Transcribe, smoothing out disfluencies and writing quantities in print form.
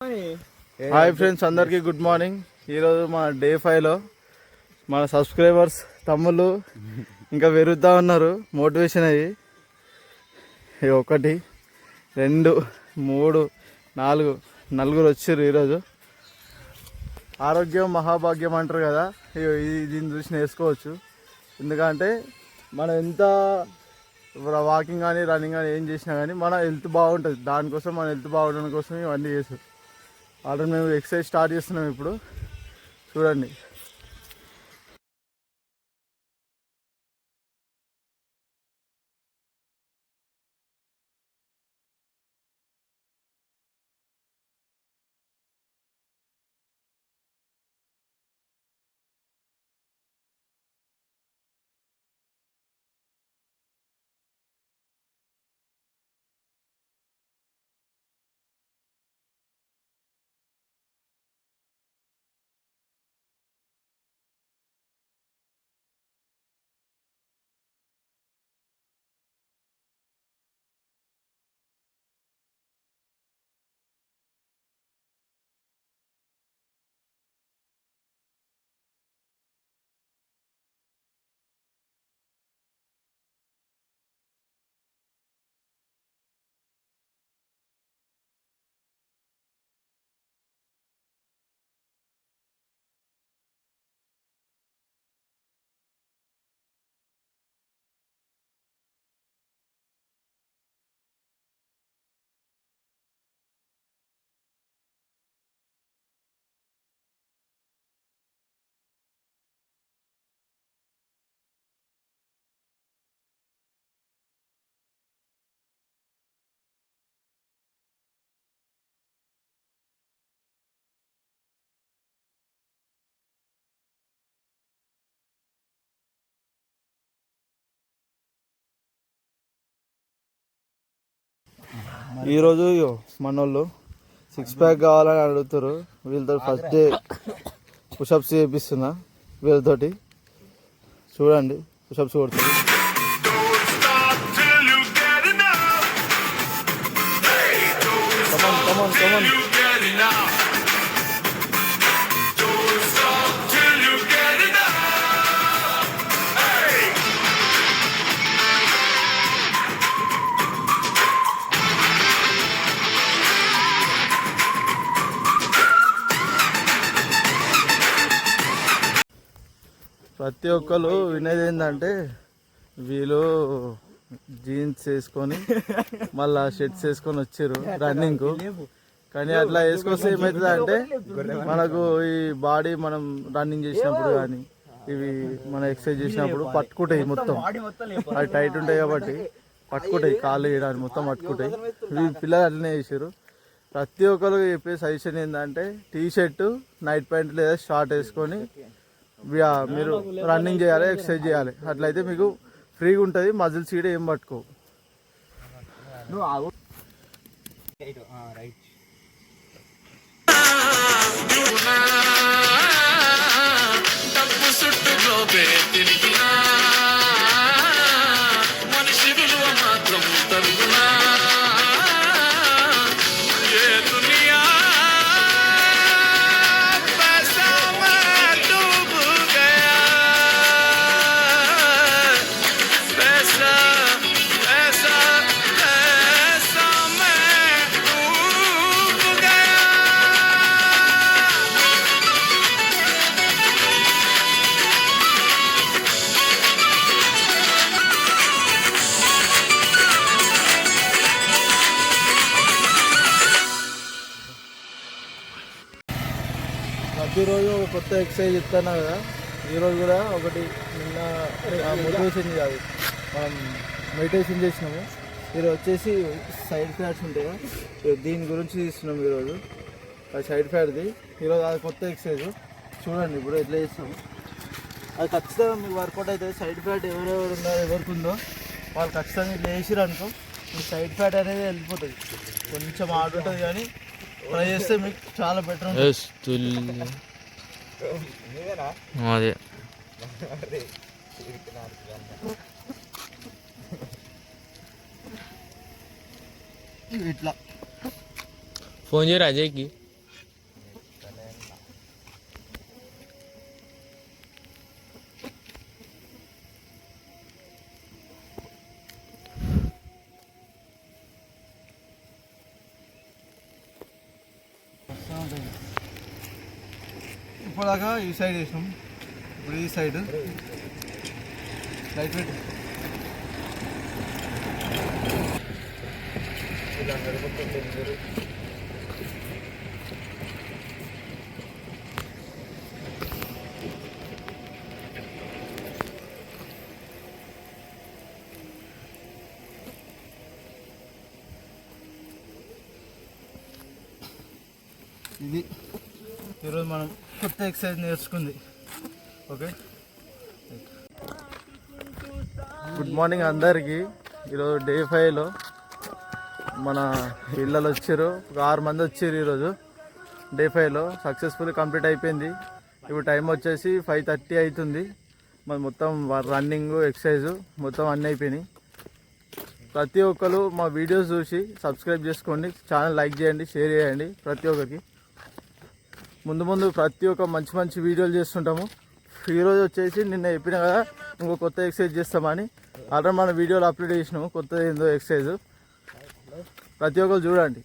Hi friends, అందరికీ good morning. ఈరోజు మన డే 5లో మన సబ్స్క్రైబర్స్ తమ్ముళ్ళు ఇంకా పెరుగుతూ ఉన్నారు. మోటివేషన్ అయ్యి 1 2 3 4 నలుగురు వచ్చారు ఈరోజు. ఆరోగ్యం మహాభాగ్యం అంటారు కదా, దీన్ని చూసి నేర్చుకోవచ్చు. ఎందుకంటే మనం ఎంత వాకింగ్ కానీ రన్నింగ్ కానీ ఏం చేసినా కానీ మన హెల్త్ బాగుంటుంది. దానికోసం మన హెల్త్ బాగుండడం కోసం ఇవన్నీ చేస్తాం. ఆల్రెడీ మేము ఎక్సర్సైజ్ స్టార్ట్ చేస్తున్నాం. ఇప్పుడు చూడండి. ఈరోజు మనోళ్ళు 6 ప్యాక్ కావాలని అడుగుతారు. వీళ్ళతో ఫస్ట్ డే పుషప్స్ చేపిస్తున్నా. వీళ్ళతోటి చూడండి, పుషప్స్ కొడుతుంది. కమాన్ కమాన్ కమాన్. ప్రతి ఒక్కరు వినేది ఏంటంటే, వీళ్ళు జీన్స్ వేసుకొని మళ్ళా షర్ట్స్ వేసుకొని వచ్చారు రన్నింగ్కు. కానీ అట్లా వేసుకొస్తే ఏమవుతుంది అంటే, మనకు ఈ బాడీ మనం రన్నింగ్ చేసినప్పుడు కానీ ఇవి మన ఎక్సర్సైజ్ చేసినప్పుడు పట్టుకుంటాయి. మొత్తం అవి టైట్ ఉంటాయి కాబట్టి పట్టుకుంటాయి. కాళ్ళు వేయడానికి మొత్తం పట్టుకుంటాయి. వీళ్ళు పిల్లలు అట్లనే చేసారు. ప్రతి ఒక్కరు చెప్పే సజెషన్ ఏంటంటే, టీ షర్ట్, నైట్ ప్యాంట్ లేదా షార్ట్ వేసుకొని మీరు రన్నింగ్ చేయాలి, ఎక్సర్సైజ్ చేయాలి. అట్లయితే మీకు ఫ్రీగా ఉంటుంది. మజిల్స్ కూడా ఏం పట్టుకో. ప్రతిరోజు ఒక కొత్త ఎక్సర్సైజ్ ఇస్తాను కదా. ఈరోజు కూడా ఒకటి నిన్న మోటివేషన్ కాదు, మనం మెడిటేషన్ చేసినాము. ఈరోజు వచ్చేసి సైడ్ ఫ్యాట్స్ ఉంటాయి, దీని గురించి తీస్తున్నాం ఈరోజు. అది సైడ్ ఫ్యాట్ది. ఈరోజు అది కొత్త ఎక్సర్సైజ్. చూడండి ఇప్పుడు ఎట్లా చేస్తాము. అది ఖచ్చితంగా మీకు వర్కౌట్ అవుతుంది. సైడ్ ఫ్యాట్ ఎవరెవరు ఉన్నారో ఎవరికి ఉందో వాళ్ళు ఖచ్చితంగా ఇట్లా వేసిరు అనుకో, మీ సైడ్ ఫ్యాట్ అనేది వెళ్ళిపోతుంది. కొంచెం హార్డ్ ఉంటుంది కానీ ట్రై చేస్తే మీకు చాలా బెటర్ ఉంటుంది. అదే ఇట్లా ఫోన్ చేయరు అజయ్కి. ఇప్పటిదాకా ఈ సైడ్ వేసినాం, ఇప్పుడు ఈ సైడ్ లైట్ వెయిట్. ఇది ఈరోజు మనం కొత్త ఎక్సర్సైజ్ నేర్చుకుంది. ఓకే, గుడ్ మార్నింగ్ అందరికీ. ఈరోజు డే 5లో మన పిల్లలు వచ్చారు, ఒక 6 మంది వచ్చారు. ఈరోజు డే 5లో సక్సెస్ఫుల్ కంప్లీట్ అయిపోయింది. ఇప్పుడు టైం వచ్చేసి 5:30 అవుతుంది. మరి మొత్తం రన్నింగ్ ఎక్సర్సైజ్ మొత్తం అన్నీ అయిపోయినాయి. ప్రతి ఒక్కరు మా వీడియోస్ చూసి సబ్స్క్రైబ్ చేసుకోండి, ఛానల్ లైక్ చేయండి, షేర్ చేయండి. ప్రతి ఒక్కరికి ముందు ప్రతి ఒక్క మంచి మంచి వీడియోలు చేస్తుంటాము. ఈరోజు వచ్చేసి నిన్న చెప్పిన కదా ఇంకో కొత్త ఎక్సర్సైజ్ చేస్తామని, ఆల్రెడీ మన వీడియోలు అప్లోడ్ చేసినాము. కొత్త ఏందో ఎక్సర్సైజ్ ప్రతి ఒక్కరు చూడండి.